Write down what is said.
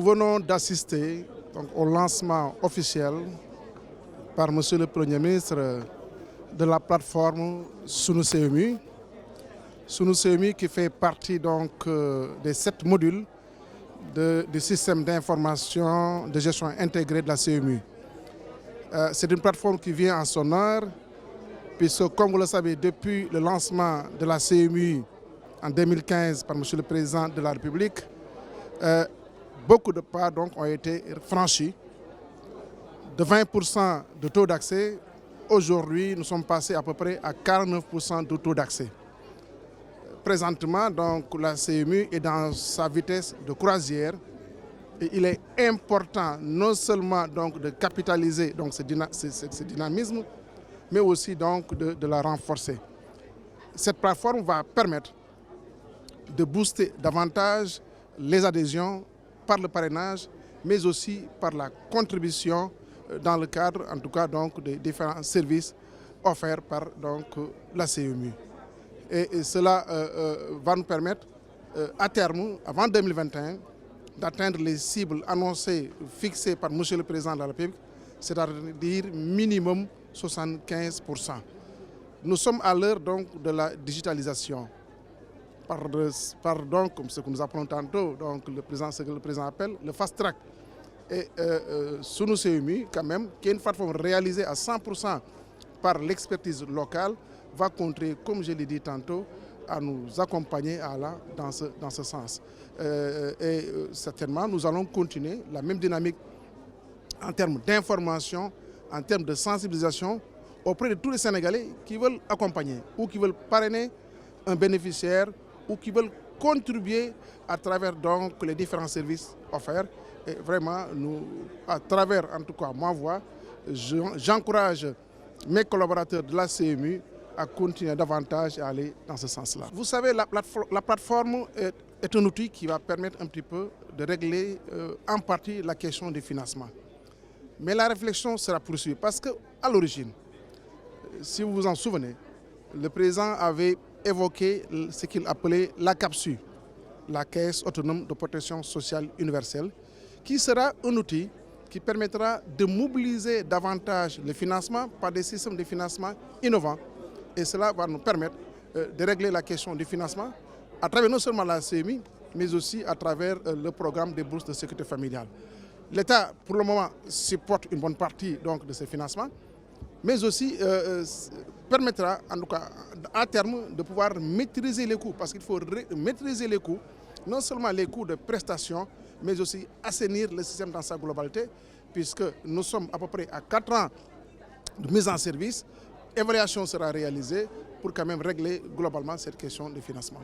venons d'assister au lancement officiel par Monsieur le Premier ministre de la plateforme Sunu CMU. Sunu CMU qui fait partie des 7 modules du système d'information de gestion intégrée de la CMU. C'est une plateforme qui vient en son heure, puisque comme vous le savez, depuis le lancement de la CMU en 2015 par Monsieur le Président de la République, beaucoup de pas ont été franchis. De 20% de taux d'accès, aujourd'hui nous sommes passés à peu près à 49% de taux d'accès. Présentement, la CMU est dans sa vitesse de croisière et il est important non seulement de capitaliser ce dynamisme, mais aussi de la renforcer. Cette plateforme va permettre de booster davantage les adhésions par le parrainage, mais aussi par la contribution dans le cadre, en tout cas, des différents services offerts par la CMU. Et cela va nous permettre, à terme, avant 2021, d'atteindre les cibles annoncées, fixées par M. le Président de la République, c'est-à-dire minimum 75%. Nous sommes à l'heure de la digitalisation. Comme ce que nous appelons tantôt, ce que le président appelle le fast track. Et Sunu CMU, quand même, qui est une plateforme réalisée à 100% par l'expertise locale, va contribuer, comme je l'ai dit tantôt, à nous accompagner dans ce sens. Et certainement, nous allons continuer la même dynamique en termes d'information, en termes de sensibilisation auprès de tous les Sénégalais qui veulent accompagner ou qui veulent parrainer un bénéficiaire ou qui veulent contribuer à travers les différents services offerts. Et vraiment, à travers, en tout cas, ma voix, j'encourage mes collaborateurs de la CMU à continuer davantage à aller dans ce sens-là. Vous savez, la plateforme est un outil qui va permettre un petit peu de régler en partie la question du financement. Mais la réflexion sera poursuivie parce qu'à l'origine, si vous vous en souvenez, le président avait évoqué ce qu'il appelait la CAPSU, la Caisse autonome de protection sociale universelle, qui sera un outil qui permettra de mobiliser davantage le financement par des systèmes de financement innovants. Et cela va nous permettre de régler la question du financement à travers non seulement la CMI, mais aussi à travers le programme des bourses de sécurité familiale. L'État, pour le moment, supporte une bonne partie de ces financements, mais aussi permettra, en tout cas, à terme, de pouvoir maîtriser les coûts. Parce qu'il faut maîtriser les coûts, non seulement les coûts de prestations, mais aussi assainir le système dans sa globalité, puisque nous sommes à peu près à 4 ans de mise en service. Évaluation sera réalisée pour quand même régler globalement cette question de financement.